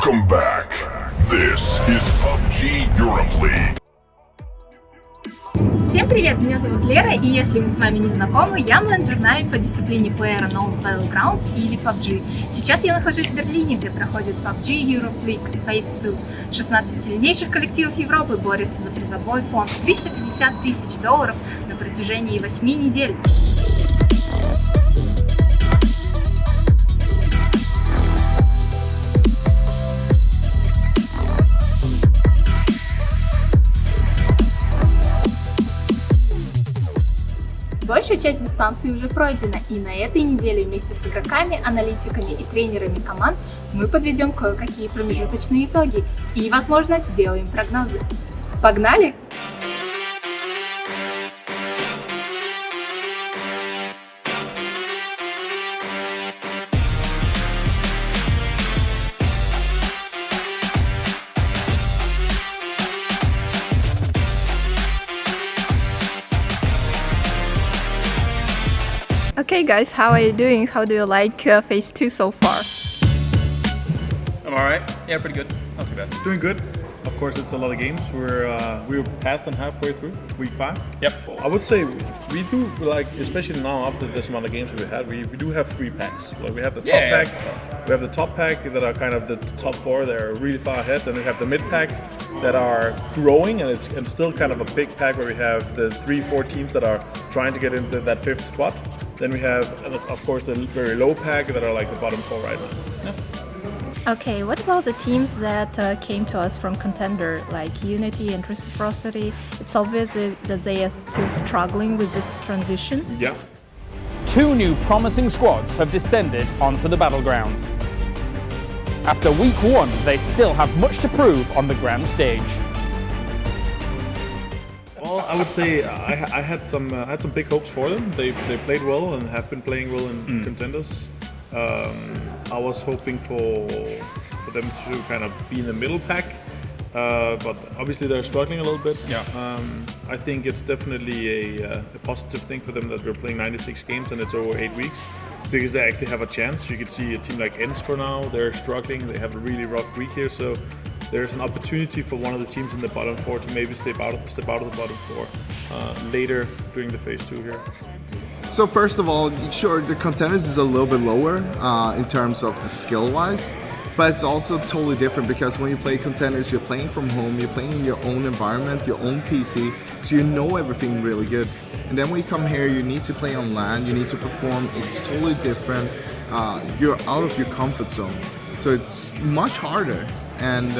Welcome back. This is PUBG Europe League. Всем привет, меня зовут Лера, и если мы с вами не знакомы, я менеджер Нави по дисциплине ПЕЛа Battlegrounds или PUBG. Сейчас я нахожусь в Берлине, где проходит PUBG Europe League Phase 2. 16 сильнейших коллективов Европы борются за призовой фонд $350 тысяч на протяжении 8 недель. Большая часть дистанции уже пройдена, и на этой неделе вместе с игроками, аналитиками и тренерами команд мы подведем кое-какие промежуточные итоги и, возможно, сделаем прогнозы. Погнали! Okay guys, how are you doing? How do you like phase 2 so far? I'm alright. Yeah, pretty good. Not too bad. Doing good. Of course, it's a lot of games. We were past than halfway through week 5. Yep. I would say we do like, especially now after this amount of games we had, we do have 3 packs. Like we have the top pack, we have the top pack that are kind of the top 4 that are really far ahead. Then we have the mid pack that are growing, and it's still kind of a big pack where we have the 3-4 teams that are trying to get into that 5th spot. Then we have, of course, the very low pack that are like the bottom 4 right now. Yeah. Okay, what about the teams that came to us from contender, like Unity and Reciprocity? It's obvious that they are still struggling with this transition. Yeah. 2 new promising squads have descended onto the battlegrounds. After week 1, they still have much to prove on the grand stage. Well, I would say I had some big hopes for them. They played well and have been playing well in contenders. I was hoping for them to kind of be in the middle pack, but obviously they're struggling a little bit. Yeah. I think it's definitely a positive thing for them that we're playing 96 games and it's over 8 weeks, because they actually have a chance. You could see a team like ENG for now, they're struggling. They have a really rough week here, so there's an opportunity for one of the teams in the bottom 4 to maybe step out of the bottom 4 later during the phase 2 here. So first of all, sure, the contenders is a little bit lower in terms of the skill-wise, but it's also totally different because when you play contenders, you're playing from home, you're playing in your own environment, your own PC, so you know everything really good. And then when you come here, you need to play on LAN, you need to perform, it's totally different. You're out of your comfort zone, so it's much harder. And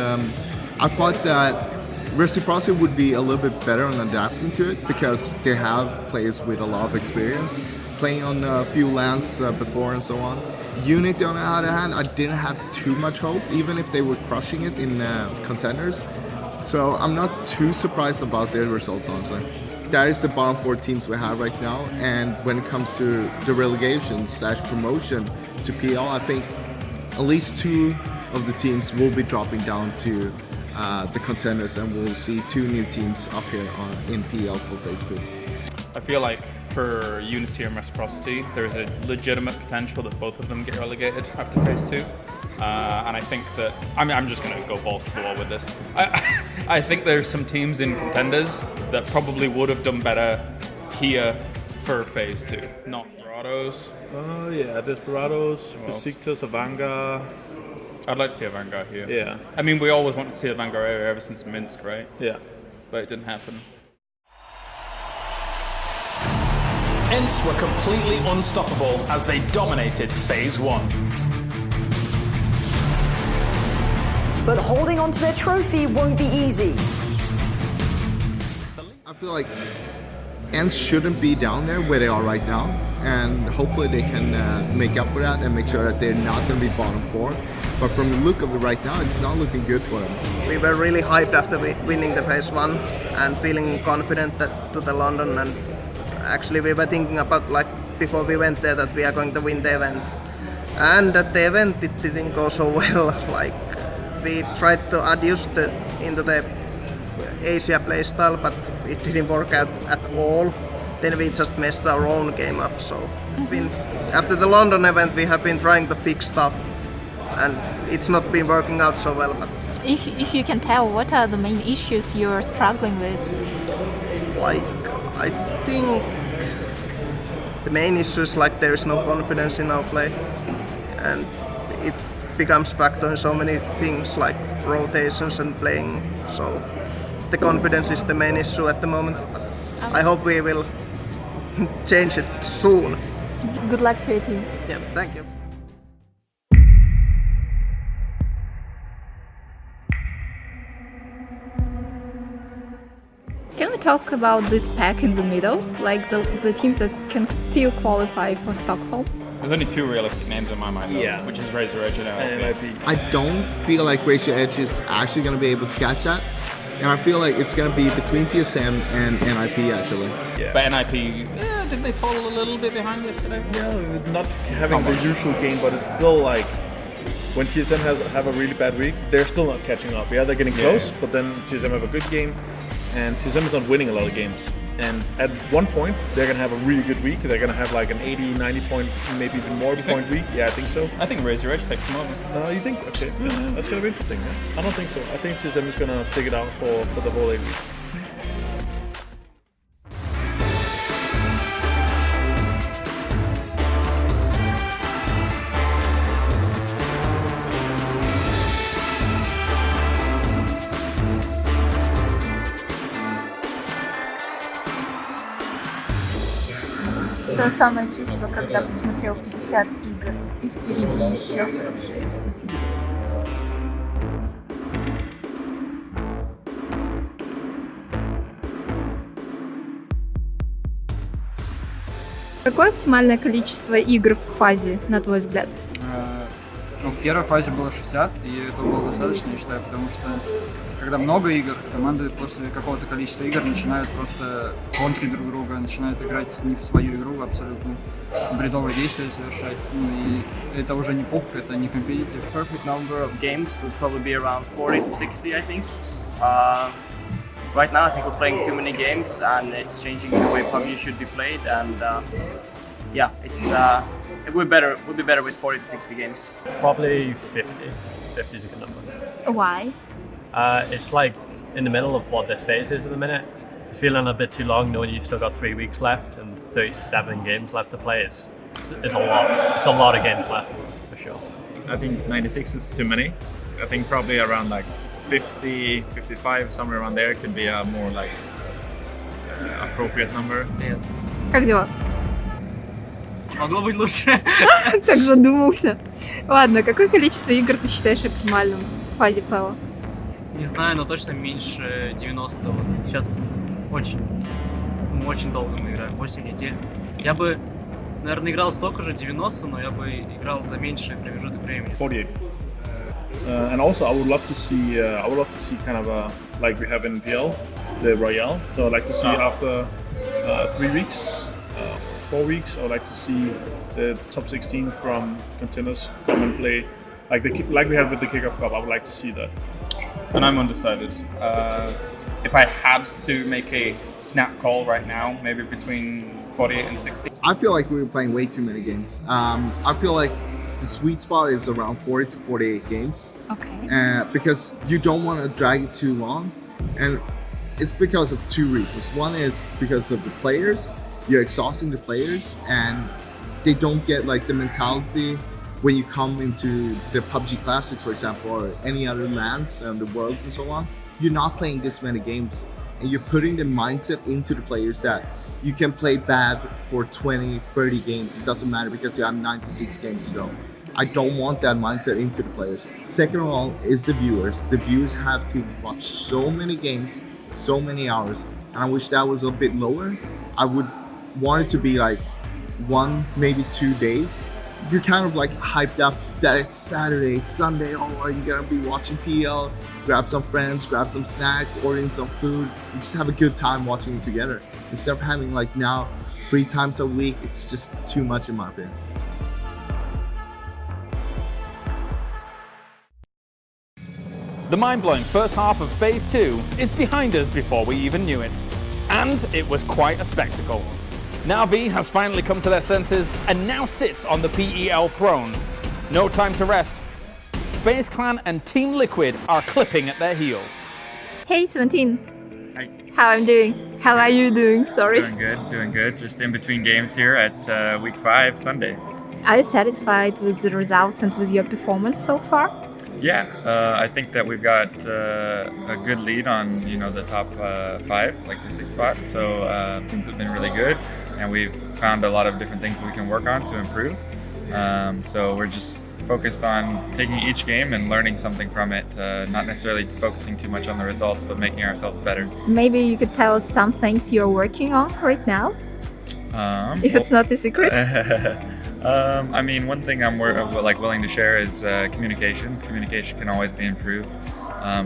I thought that Reciprocity would be a little bit better on adapting to it because they have players with a lot of experience playing on a few LANs before and so on. Unity, on the other hand, I didn't have too much hope, even if they were crushing it in contenders. So I'm not too surprised about their results, honestly. That is the bottom 4 teams we have right now, and when it comes to the relegation / promotion to PEL, I think at least 2 of the teams will be dropping down to the contenders, and we'll see 2 new teams up here in PEL for phase 2. I feel like for Unity and Reciprocity, there is a legitimate potential that both of them get relegated after phase 2. And I think that, I'm just going to go balls to the wall with this. I think there's some teams in contenders that probably would have done better here for phase 2. Not Desperados. Yeah, Desperados, Besiktas, Avanga. I'd like to see a Vanguard here. Yeah. I mean, we always wanted to see a Vanguard area ever since Minsk, right? Yeah. But it didn't happen. ENG were completely unstoppable as they dominated phase 1. But holding on to their trophy won't be easy. I feel like ENG shouldn't be down there where they are right now, and hopefully they can make up for that and make sure that they're not going to be bottom 4. But from the look of it right now, it's not looking good for them. We were really hyped after winning the phase 1 and feeling confident to the London, and actually we were thinking about, like, before we went there, that we are going to win the event. And at the event it didn't go so well. Like, we tried to adjust into the Asia playstyle, but it didn't work out at all. Then we just messed our own game up. So after the London event, we have been trying to fix stuff and it's not been working out so well. But If you can tell, what are the main issues you're struggling with? like, I think the main issue is like there is no confidence in our play, and it becomes factor in so many things like rotations and playing. So the confidence is the main issue at the moment. But I hope we will change it soon. Good luck to your team. Yeah, thank you. Can we talk about this pack in the middle, like the teams that can still qualify for Stockholm? There's only two realistic names in my mind, though, Yeah. which is Razor Edge and LP. I don't feel like Razor Edge is actually going to be able to catch that. And I feel like it's going to be between TSM and NIP actually. Yeah. But NIP, did they fall a little bit behind yesterday? Yeah, not having the usual game, but it's still like when TSM have a really bad week, they're still not catching up. Yeah, they're getting close, but then TSM have a good game, and TSM is not winning a lot of games. And at one point, they're gonna have a really good week. They're gonna have like an 80, 90 point, maybe even more point week. Yeah, I think so. I think Razor Edge takes them over. You think? Okay, that's gonna be interesting. Yeah? I don't think so. I think TSM is gonna stick it out for the whole 8 weeks. То самое чувство, когда посмотрел 50 игр и впереди еще 46. Какое оптимальное количество игр в фазе, на твой взгляд? Ну, в первой фазе было 60, и этого было достаточно, я считаю, потому что когда много игр, команды после какого-то количества игр начинают просто контрить друг друга, начинают играть не в свою игру, абсолютно бредовые действия совершать. Ну, и это уже не пупка, это не компетитив. Perfect number of games would probably be around 40 to 60, I think. Right now, I think we're playing too many games, and it's changing the way PUBG should be played. And yeah, it would be better with 40 to 60 games. Probably 50. 50 is a good number. Why? It's like in the middle of what this phase is at the minute. It's feeling a bit too long knowing you've still got 3 weeks left and 37 games left to play. It's a lot. It's a lot of games left, for sure. I think 96 is too many. I think probably around like 50, 55, somewhere around there could be a more like appropriate number. Yeah. Как дела? Могло быть лучше. Так задумался. Ладно, какое количество игр ты считаешь оптимальным в фазе ПЕЛа? Не знаю, но точно меньше 90. Вот сейчас очень долго мы играем, 8 недель. Я бы, наверное, играл столько же, 90, но я бы играл за меньший промежуток времени. 48. And also, I would love to see kind of like we have in PEL, the Royale. So I'd like to see after 3 weeks, 4 weeks, I would like to see the top 16 from contenders come and play like we had with the Kickoff Cup. I would like to see that. And I'm undecided. If I had to make a snap call right now, maybe between 48 and 60. I feel like we were playing way too many games. I feel like the sweet spot is around 40 to 48 games. Okay. Because you don't want to drag it too long. And it's because of 2 reasons. One is because of the players. You're exhausting the players and they don't get like the mentality when you come into the PUBG Classics, for example, or any other lands and the worlds and so on. You're not playing this many games and you're putting the mindset into the players that you can play bad for 20, 30 games. It doesn't matter because you have 96 games to go. I don't want that mindset into the players. Second of all is the viewers. The viewers have to watch so many games, so many hours, and I wish that was a bit lower. I would want it to be like 1, maybe 2 days. You're kind of like hyped up that it's Saturday, it's Sunday, oh, you're gonna be watching PEL, grab some friends, grab some snacks, ordering some food, and just have a good time watching it together. Instead of having like now 3 times a week, it's just too much in my opinion. The mind-blowing first half of Phase 2 is behind us before we even knew it. And it was quite a spectacle. Navi has finally come to their senses and now sits on the PEL throne. No time to rest. FaZe Clan and Team Liquid are clipping at their heels. Hey 17. Hi. How I'm doing? How are you doing? Sorry. Doing good. Just in between games here at week 5 Sunday. Are you satisfied with the results and with your performance so far? Yeah, I think that we've got a good lead on the top 5, like the 6th spot. So things have been really good, and we've found a lot of different things we can work on to improve. So we're just focused on taking each game and learning something from it, not necessarily focusing too much on the results, but making ourselves better. Maybe you could tell us some things you're working on right now, if it's not a secret. I mean, one thing I'm willing to share is communication. Communication can always be improved.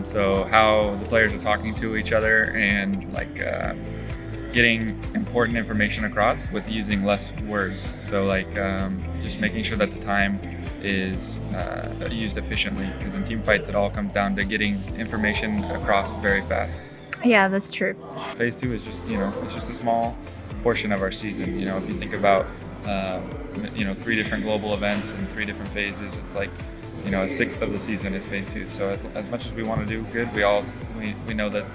So how the players are talking to each other and getting important information across with using less words. So just making sure that the time is used efficiently, because in team fights it all comes down to getting information across very fast. Yeah, that's true. Phase 2 is just it's just a small portion of our season. If you think about 3 different global events and 3 different phases, it's like a sixth of the season is phase 2. So as much as we want to do good, we know that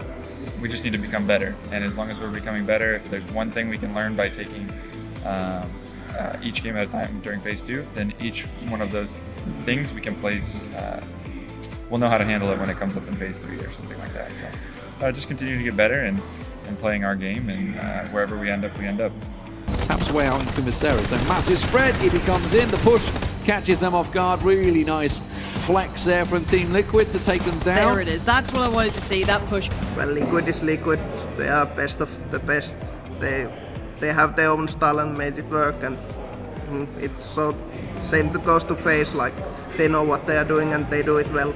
we just need to become better. And as long as we're becoming better, if there's one thing we can learn by taking each game at a time during phase 2, then each one of those things we can place, we'll know how to handle it when it comes up in phase 3 or something like that. So just continue to get better and playing our game, and wherever we end up, we end up. Taps way out in Commissary, so massive spread, he comes in, the push catches them off guard, really nice flex there from Team Liquid to take them down. There it is, that's what I wanted to see, that push. Well, Liquid is Liquid, they are best of the best, they have their own style and made it work, and it's so same goes to FaZe, like they know what they are doing and they do it well.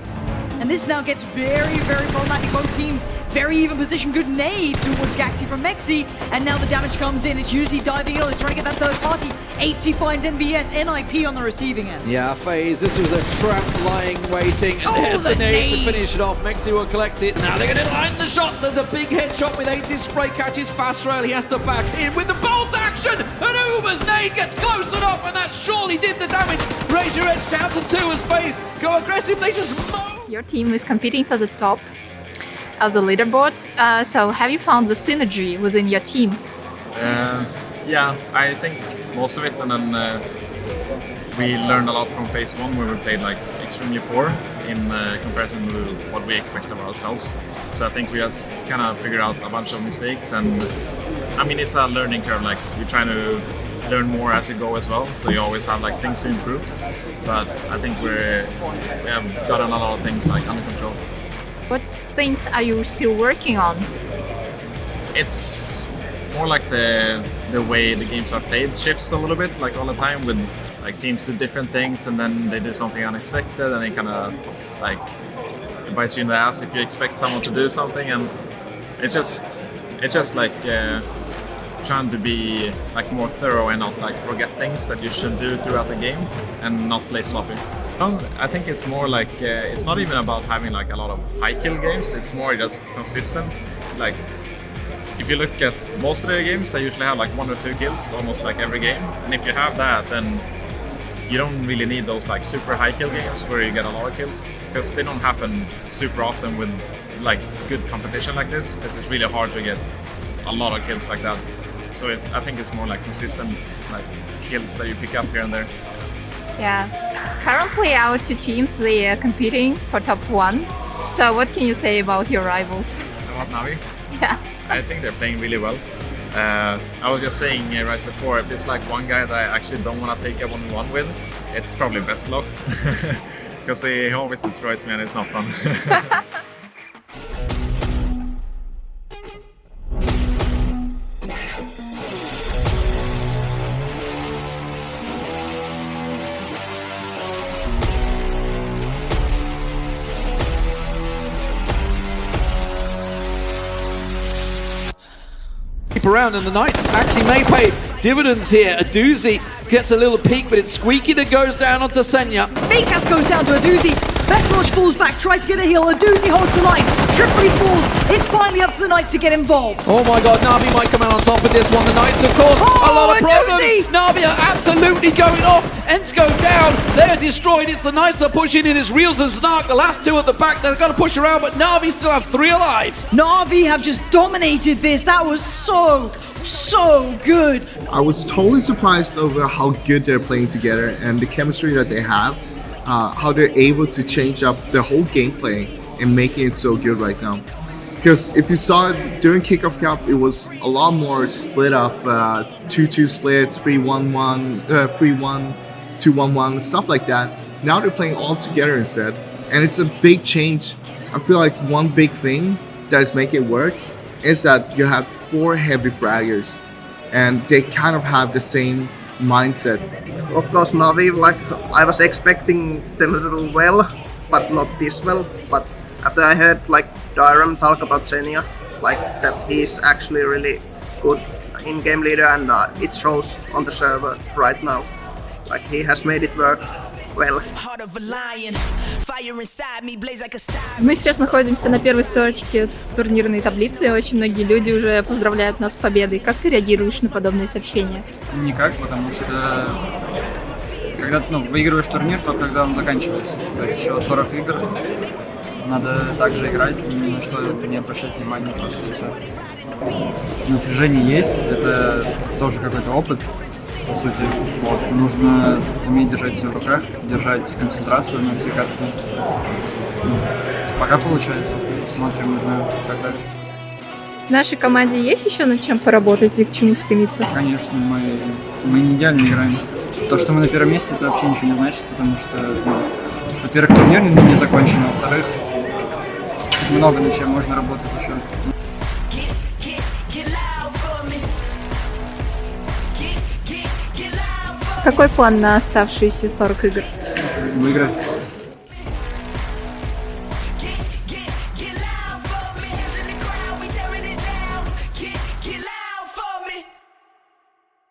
And this now gets very, very problematic. Both teams very even position. Good nade towards Gaxi from Mexi. And now the damage comes in. It's usually diving in. It's trying to get that third party. 8C finds NBS, NIP on the receiving end. Yeah, FaZe, this was a trap lying, waiting. And there's the nade to finish it off. Mexi will collect it. Now they're going to line the shots. There's a big headshot with 80's spray. Catches fast rail. He has to back in with the bolt action. And Uber's nade gets close enough. And that surely did the damage. Raise your edge down to 2 as FaZe go aggressive. They just mow. Your team is competing for the top of the leaderboard. So have you found the synergy within your team? Yeah, I think most of it, and then we learned a lot from phase 1 where we played extremely poor in comparison to what we expect of ourselves. So I think we just kind of figured out a bunch of mistakes, and I mean it's a learning curve. We're trying to learn more as you go as well, so you always have things to improve. But I think we have gotten a lot of things under control. What things are you still working on? It's more the way the games are played shifts a little bit, all the time, with teams do different things and then they do something unexpected, and it kind of it bites you in the ass if you expect someone to do something, and it's just trying to be more thorough and not forget things that you should do throughout the game and not play sloppy. I think it's more it's not even about having a lot of high kill games, it's more just consistent. If you look at most of the games, they usually have 1 or 2 kills almost every game, and if you have that, then you don't really need those super high kill games where you get a lot of kills, because they don't happen super often with good competition like this, because it's really hard to get a lot of kills like that. So I think it's more consistent kills that you pick up here and there. Yeah. Currently our 2 teams, they are competing for top 1. So what can you say about your rivals? About Navi? Yeah. I think they're playing really well. I was just saying right before, if it's one guy that I actually don't want to take a 1v1 with, it's probably best luck. Because he always destroys me and it's not fun. Around, and the Knights actually may pay dividends here. A doozy gets a little peek, but it's Squeaky that goes down onto Senya. Fakehouse goes down to a doozy. Bethrosh falls back, tries to get a heal. A doozy holds the line. Tripoli falls. It's finally up to the Knights to get involved. Oh my god, Navi might come out on top of this one. The Knights, of course, a lot of problems. Navi are absolutely going off. Ents go down. They're destroyed. It's the Knights are pushing in. It's Reels and Snark, the last two at the back. They're going to push around, but Navi still have 3 alive. Navi have just dominated this. That was so good. I was totally surprised over how good they're playing together and the chemistry that they have. How they're able to change up the whole gameplay and making it so good right now. Because if you saw it during Kickoff Cup, it was a lot more split up, 2-2 splits, 3-1-1, 3-1, 2-1-1, stuff like that. Now they're playing all together instead, and it's a big change. I feel like one big thing that is making it work is that you have 4 heavy fraggers, and they kind of have the same mindset. Of course, Navi, like I was expecting them to do well, but not this well. But after I heard like Dyram talk about Xenia, like that he's actually really good in-game leader, and it shows on the server right now. Like he has made it work well. Мы сейчас находимся на первой строчке турнирной таблицы, и очень многие люди уже поздравляют нас с победой. Как ты реагируешь на подобные сообщения? Никак, потому что когда ты выигрываешь турнир, то когда он заканчивается. То есть еще 40 игр, надо также играть, ни на что не обращать внимания, просто и все. Напряжение есть, это тоже какой-то опыт. По сути, вот, нужно уметь держать все в руках, держать концентрацию на всех атаках. Пока получается. Смотрим, не знаю, как дальше. В нашей команде есть еще над чем поработать и к чему стремиться? Конечно, мы не идеально играем. То, что мы на первом месте, это вообще ничего не значит, потому что, во-первых, турнир не закончен, а во-вторых, много над чем можно работать еще. Какой план на оставшиеся 40 игр? Выиграть.